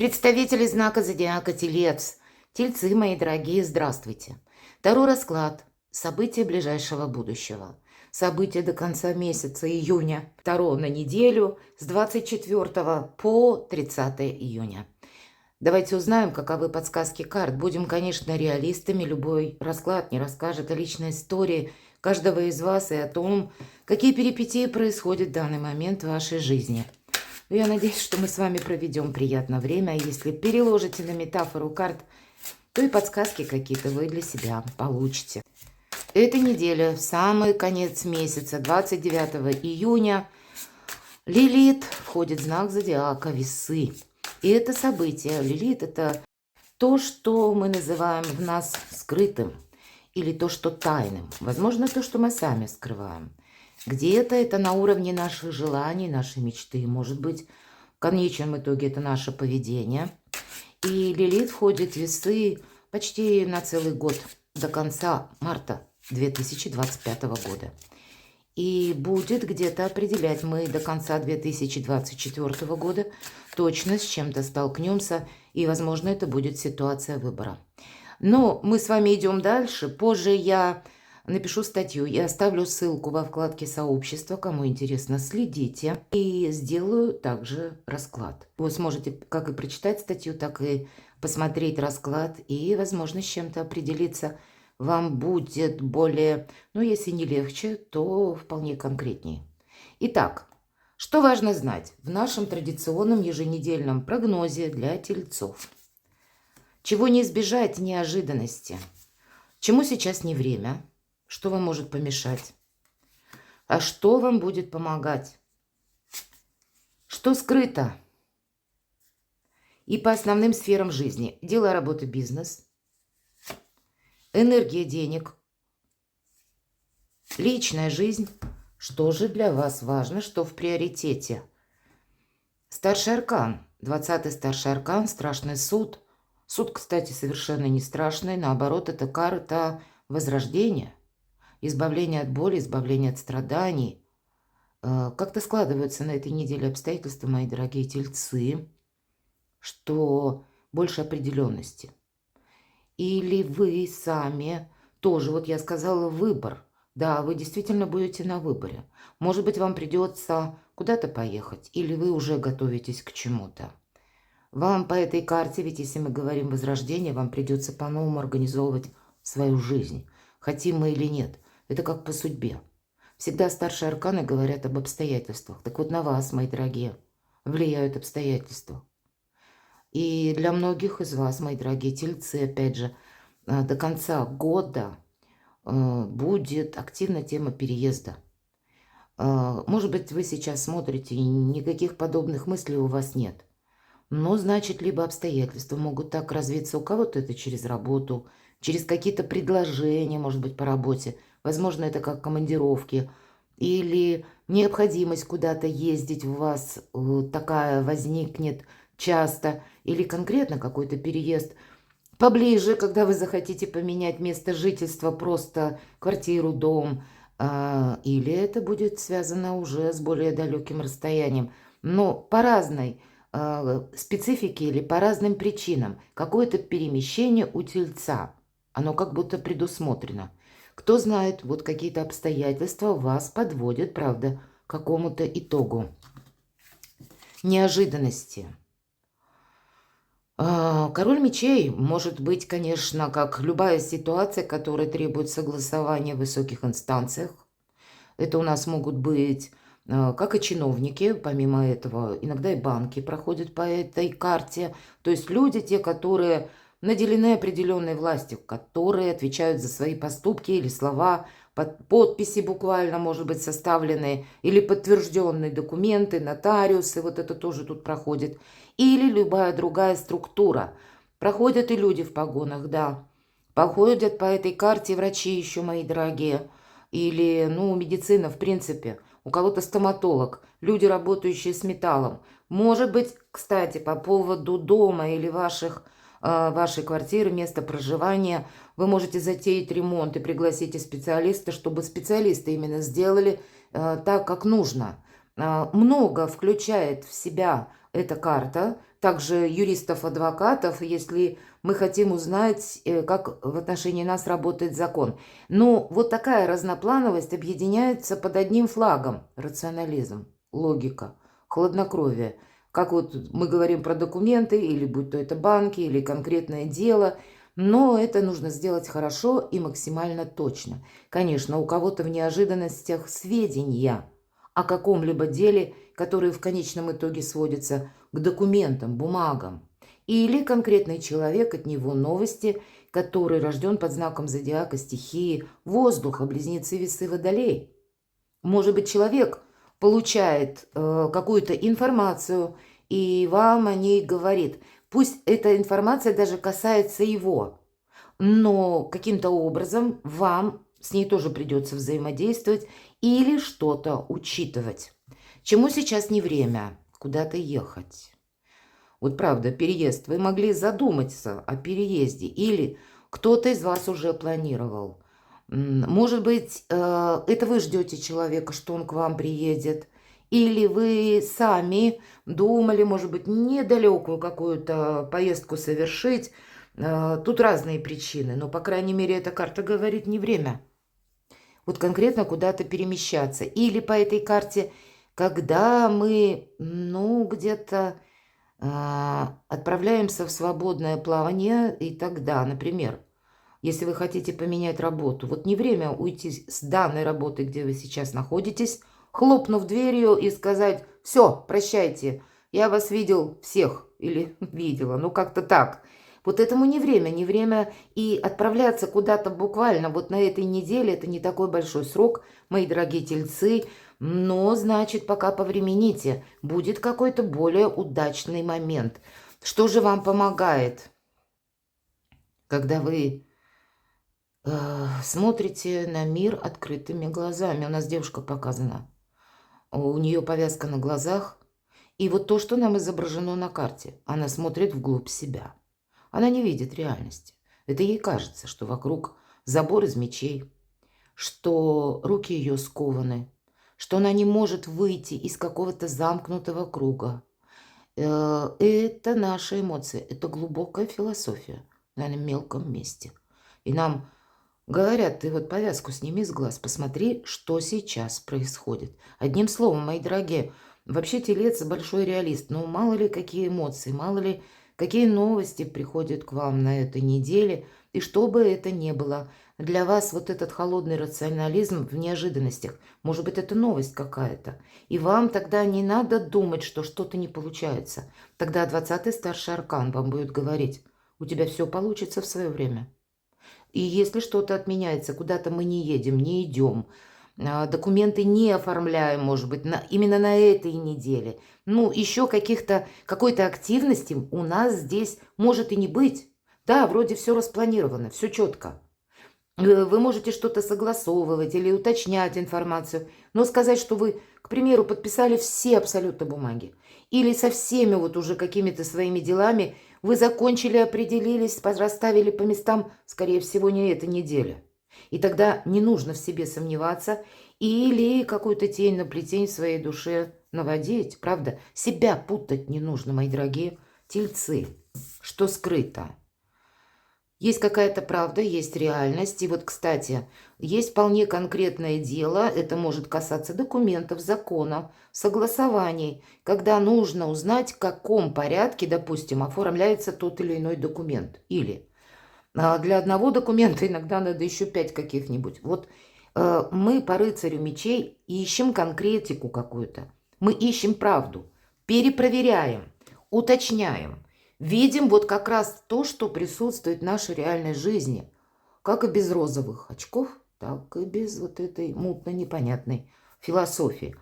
Представители знака зодиака Телец. Тельцы, мои дорогие, здравствуйте. Второй расклад. События ближайшего будущего. События до конца месяца июня. Второго на неделю с 24 по 30 июня. Давайте узнаем, каковы подсказки карт. Будем, конечно, реалистами. Любой расклад не расскажет о личной истории каждого из вас и о том, какие перипетии происходят в данный момент в вашей жизни. Я надеюсь, что мы с вами проведем приятное время. Если переложите на метафору карт, то и подсказки какие-то вы для себя получите. Эта неделя, в самый конец месяца, 29 июня, Лилит входит в знак зодиака Весы. И это событие, Лилит, это то, что мы называем в нас скрытым, или то, что тайным. Возможно, то, что мы сами скрываем. Где-то это на уровне наших желаний, нашей мечты. Может быть, в конечном итоге это наше поведение. И Лилит входит в Весы почти на целый год, до конца марта 2025 года. И будет где-то определять, мы до конца 2024 года точно с чем-то столкнемся, и, возможно, это будет ситуация выбора. Но мы с вами идем дальше. Позже я напишу статью и оставлю ссылку во вкладке «Сообщество». Кому интересно, следите. И сделаю также расклад. Вы сможете как и прочитать статью, так и посмотреть расклад. И, возможно, с чем-то определиться вам будет более, ну, если не легче, то вполне конкретнее. Итак, что важно знать в нашем традиционном еженедельном прогнозе для тельцов? Чего не избежать неожиданности? Чему сейчас не время? Что вам может помешать? А что вам будет помогать? Что скрыто? И по основным сферам жизни. Дело, работа, бизнес. Энергия денег. Личная жизнь. Что же для вас важно, что в приоритете? Старший аркан. 20-й старший аркан. Страшный суд. Суд, кстати, совершенно не страшный. Наоборот, это карта возрождения. Избавление от боли, избавление от страданий. Как-то складываются на этой неделе обстоятельства, мои дорогие тельцы, что больше определенности. Или вы сами тоже, вот я сказала, выбор. Да, вы действительно будете на выборе. Может быть, вам придется куда-то поехать, или вы уже готовитесь к чему-то. Вам по этой карте, ведь если мы говорим возрождение, вам придется по-новому организовывать свою жизнь. Хотим мы или нет. Это как по судьбе. Всегда старшие арканы говорят об обстоятельствах. Так вот на вас, мои дорогие, влияют обстоятельства. И для многих из вас, мои дорогие тельцы, опять же, до конца года будет активна тема переезда. Может быть, вы сейчас смотрите, и никаких подобных мыслей у вас нет. Но, значит, либо обстоятельства могут так развиться. У кого-то это через работу, через какие-то предложения, может быть, по работе. Возможно, это как командировки. Или необходимость куда-то ездить у вас такая возникнет часто. Или конкретно какой-то переезд поближе, когда вы захотите поменять место жительства, просто квартиру, дом. Или это будет связано уже с более далеким расстоянием. Но по разной специфике или по разным причинам. Какое-то перемещение у тельца. Оно как будто предусмотрено. Кто знает, вот какие-то обстоятельства вас подводят, правда, к какому-то итогу. Неожиданности. Король мечей может быть, конечно, как любая ситуация, которая требует согласования в высоких инстанциях. Это у нас могут быть как и чиновники, помимо этого, иногда и банки проходят по этой карте. То есть люди, те, которые наделены определенной властью, которые отвечают за свои поступки или слова, подписи буквально, может быть, составленные, или подтвержденные документы, нотариусы, вот это тоже тут проходит. Или любая другая структура. Проходят и люди в погонах, да. Походят по этой карте врачи еще, мои дорогие. Или, ну, медицина, в принципе. У кого-то стоматолог, люди, работающие с металлом. Может быть, кстати, по поводу дома или вашей квартиры, места проживания, вы можете затеять ремонт и пригласите специалиста, чтобы специалисты именно сделали так, как нужно. Много включает в себя эта карта, также юристов, адвокатов, если мы хотим узнать, как в отношении нас работает закон. Но вот такая разноплановость объединяется под одним флагом. Рационализм, логика, хладнокровие. Как вот мы говорим про документы, или будь то это банки, или конкретное дело, но это нужно сделать хорошо и максимально точно. Конечно, у кого-то в неожиданностях сведения о каком-либо деле, которые в конечном итоге сводятся к документам, бумагам. Или конкретный человек, от него новости, который рожден под знаком зодиака, стихии воздуха, близнецы, весы, водолей. Может быть, человек получает какую-то информацию и вам о ней говорит. Пусть эта информация даже касается его, но каким-то образом вам с ней тоже придется взаимодействовать или что-то учитывать. Чему сейчас не время? Куда-то ехать. Вот правда, переезд. Вы могли задуматься о переезде или кто-то из вас уже планировал. Может быть, это вы ждете человека, что он к вам приедет, или вы сами думали, может быть, недалекую какую-то поездку совершить. Тут разные причины, но, по крайней мере, эта карта говорит не время. Вот конкретно куда-то перемещаться. Или по этой карте, когда мы, где-то отправляемся в свободное плавание, и тогда, например, если вы хотите поменять работу, вот не время уйти с данной работы, где вы сейчас находитесь, хлопнув дверью и сказать: «Все, прощайте, я вас видел всех» или «видела», как-то так. Вот этому не время, не время и отправляться куда-то буквально вот на этой неделе, это не такой большой срок, мои дорогие тельцы, но, значит, пока повремените, будет какой-то более удачный момент. Что же вам помогает, когда вы смотрите на мир открытыми глазами? У нас девушка показана, у нее повязка на глазах, и вот то, что нам изображено на карте, она смотрит вглубь себя. Она не видит реальности. Это ей кажется, что вокруг забор из мечей, что руки ее скованы, что она не может выйти из какого-то замкнутого круга. Это наши эмоции, это глубокая философия на мелком месте. И нам говорят: ты вот повязку сними с глаз, посмотри, что сейчас происходит. Одним словом, мои дорогие, вообще телец большой реалист, но мало ли какие эмоции, мало ли какие новости приходят к вам на этой неделе, и что бы это ни было, для вас вот этот холодный рационализм в неожиданностях, может быть, это новость какая-то, и вам тогда не надо думать, что что-то не получается. Тогда 20-й старший аркан вам будет говорить: у тебя все получится в свое время. И если что-то отменяется, куда-то мы не едем, не идем, документы не оформляем, может быть, именно на этой неделе, еще какой-то активности у нас здесь может и не быть. Да, вроде все распланировано, все четко. Вы можете что-то согласовывать или уточнять информацию, но сказать, что вы, к примеру, подписали все абсолютно бумаги, или со всеми вот уже какими-то своими делами вы закончили, определились, расставили по местам, скорее всего, не эта неделя. И тогда не нужно в себе сомневаться или какую-то тень на плетень в своей душе наводить, правда? Себя путать не нужно, мои дорогие тельцы. Что скрыто? Есть какая-то правда, есть реальность. И вот, кстати, есть вполне конкретное дело. Это может касаться документов, законов, согласований, когда нужно узнать, в каком порядке, допустим, оформляется тот или иной документ. Или для одного документа иногда надо еще 5 каких-нибудь. Вот мы по рыцарю мечей ищем конкретику какую-то. Мы ищем правду, перепроверяем, уточняем. Видим вот как раз то, что присутствует в нашей реальной жизни. Как и без розовых очков, так и без вот этой мутно-непонятной философии.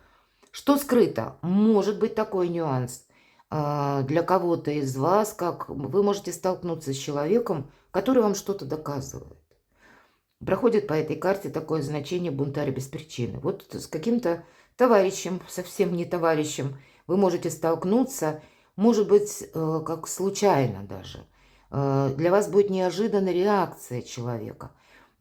Что скрыто? Может быть такой нюанс. Для кого-то из вас, как вы можете столкнуться с человеком, который вам что-то доказывает. Проходит по этой карте такое значение бунтарь без причины. Вот с каким-то товарищем, совсем не товарищем, вы можете столкнуться, может быть, как случайно даже. Для вас будет неожиданная реакция человека.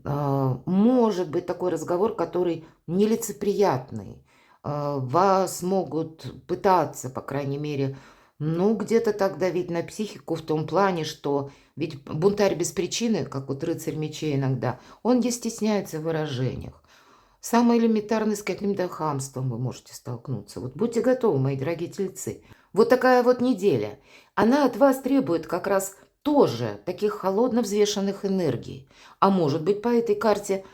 Может быть такой разговор, который нелицеприятный. Вас могут пытаться, по крайней мере, Ну, где-то так давить на психику в том плане, что ведь бунтарь без причины, как вот рыцарь мечей иногда, он не стесняется в выражениях. Самый элементарный с каким-то хамством вы можете столкнуться. Вот будьте готовы, мои дорогие тельцы. Вот такая вот неделя. Она от вас требует как раз тоже таких холодно взвешенных энергий. А может быть, по этой карте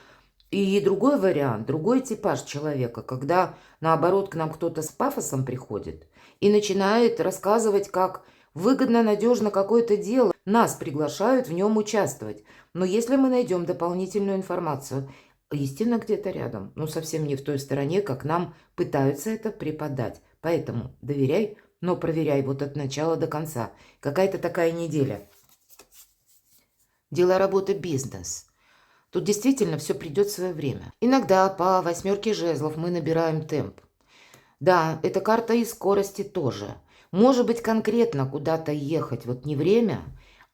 и другой вариант, другой типаж человека, когда, наоборот, к нам кто-то с пафосом приходит и начинает рассказывать, как выгодно, надежно какое-то дело, нас приглашают в нем участвовать. Но если мы найдем дополнительную информацию, истина где-то рядом, но совсем не в той стороне, как нам пытаются это преподать. Поэтому доверяй, но проверяй вот от начала до конца. Какая-то такая неделя. Дела, работа, бизнес. Тут действительно все придет в свое время. Иногда по 8 жезлов мы набираем темп. Да, эта карта и скорости тоже. Может быть, конкретно куда-то ехать, вот не время,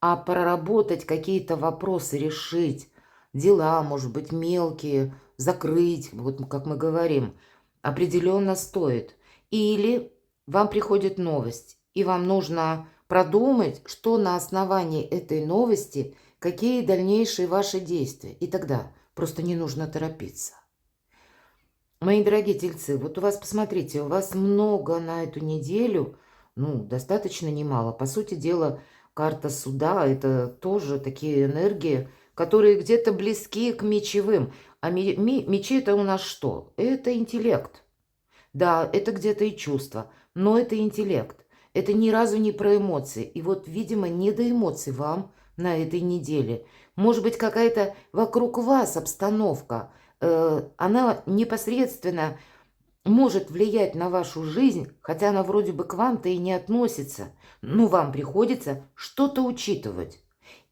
а проработать какие-то вопросы, решить, дела, может быть, мелкие, закрыть, вот как мы говорим, определенно стоит. Или вам приходит новость, и вам нужно продумать, что на основании этой новости, какие дальнейшие ваши действия. И тогда просто не нужно торопиться. Мои дорогие тельцы, вот у вас, посмотрите, у вас много на эту неделю, ну, достаточно немало. По сути дела, карта суда– это тоже такие энергии, которые где-то близки к мечевым. А мечи– это у нас что? Это интеллект. Да, это где-то и чувство, но это интеллект. Это ни разу не про эмоции. И вот, видимо, не до эмоций вам на этой неделе. Может быть, какая-то вокруг вас обстановка, она непосредственно может влиять на вашу жизнь, хотя она вроде бы к вам-то и не относится. Но вам приходится что-то учитывать.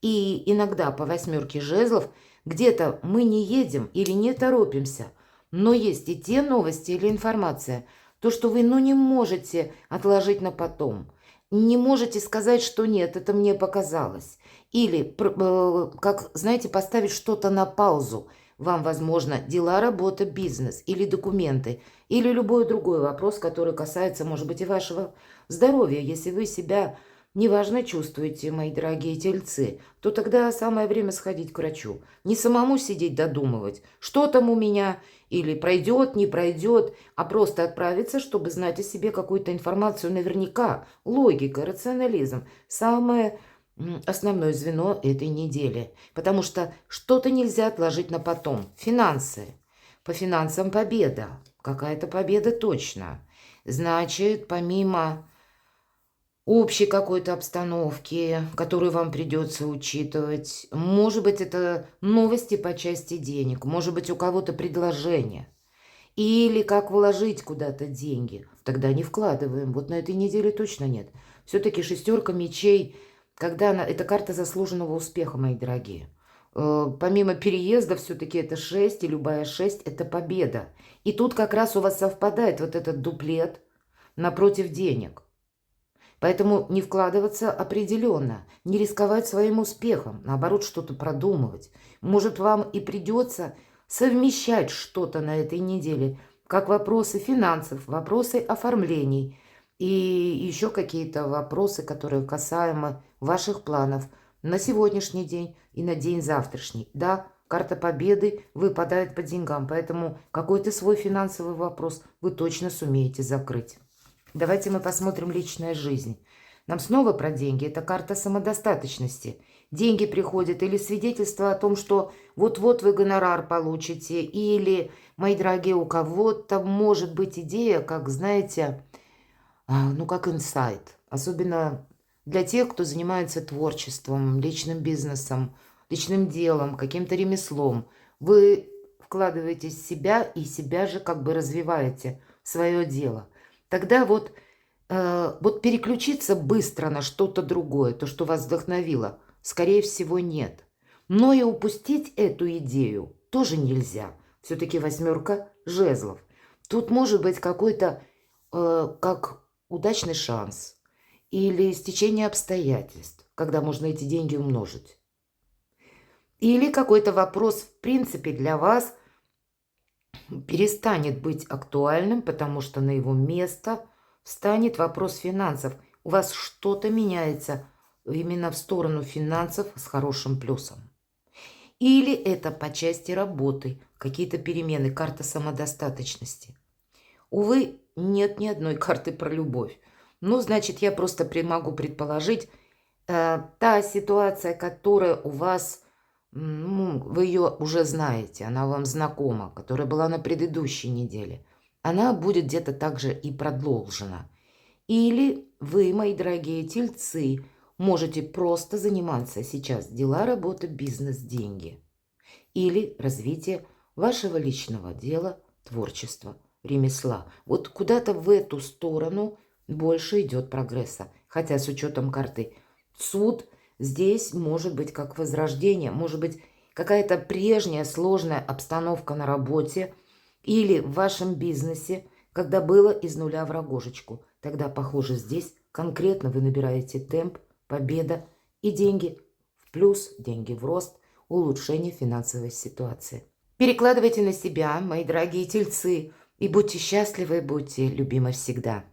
И иногда по 8 жезлов где-то мы не едем или не торопимся, но есть и те новости или информация, то, что вы ну не можете отложить на потом. Не можете сказать, что нет, это мне показалось. Или, как, знаете, поставить что-то на паузу. Вам, возможно, дела, работа, бизнес или документы, или любой другой вопрос, который касается, может быть, и вашего здоровья. Если вы себя неважно чувствуете, мои дорогие тельцы, то тогда самое время сходить к врачу. Не самому сидеть додумывать, что там у меня, или пройдет, не пройдет, а просто отправиться, чтобы знать о себе какую-то информацию наверняка. Логика, рационализм. Самое основное звено этой недели. Потому что что-то нельзя отложить на потом. Финансы. По финансам победа. Какая-то победа точно. Значит, помимо общей какой-то обстановки, которую вам придется учитывать. Может быть, это новости по части денег, может быть, у кого-то предложение. Или как вложить куда-то деньги. Тогда не вкладываем. Вот на этой неделе точно нет. Все-таки 6 мечей, когда это карта заслуженного успеха, мои дорогие. Помимо переезда, все-таки это 6, и любая 6 – это победа. И тут как раз у вас совпадает вот этот дуплет напротив денег. Поэтому не вкладываться определенно, не рисковать своим успехом, наоборот, что-то продумывать. Может, вам и придется совмещать что-то на этой неделе, как вопросы финансов, вопросы оформлений и еще какие-то вопросы, которые касаемы ваших планов на сегодняшний день и на день завтрашний. Да, карта победы выпадает по деньгам, поэтому какой-то свой финансовый вопрос вы точно сумеете закрыть. Давайте мы посмотрим личная жизнь. Нам снова про деньги. Это карта самодостаточности. Деньги приходят или свидетельство о том, что вот-вот вы гонорар получите. Или, мои дорогие, у кого-то может быть идея, как, знаете, ну как инсайт. Особенно для тех, кто занимается творчеством, личным бизнесом, личным делом, каким-то ремеслом. Вы вкладываете себя и себя же как бы развиваете в свое дело. Тогда вот переключиться быстро на что-то другое, то, что вас вдохновило, скорее всего, нет. Но и упустить эту идею тоже нельзя. Все-таки 8 жезлов. Тут может быть какой-то как удачный шанс или стечение обстоятельств, когда можно эти деньги умножить. Или какой-то вопрос, в принципе, для вас перестанет быть актуальным, потому что на его место встанет вопрос финансов. у вас что-то меняется именно в сторону финансов с хорошим плюсом. Или это по части работы, какие-то перемены, карта самодостаточности. Увы, нет ни одной карты про любовь. Ну, значит, я просто могу предположить, та ситуация, которая у вас, ну, вы ее уже знаете, она вам знакома, которая была на предыдущей неделе, она будет где-то также и продолжена. Или вы, мои дорогие тельцы, можете просто заниматься сейчас дела, работа, бизнес, деньги. Или развитие вашего личного дела, творчества, ремесла. Вот куда-то в эту сторону больше идет прогресса. Хотя с учетом карты суд здесь может быть как возрождение, может быть какая-то прежняя сложная обстановка на работе или в вашем бизнесе, когда было из нуля в рогожечку. Тогда, похоже, здесь конкретно вы набираете темп, победа и деньги в плюс, деньги в рост, улучшение финансовой ситуации. Перекладывайте на себя, мои дорогие тельцы, и будьте счастливы, будьте любимы всегда.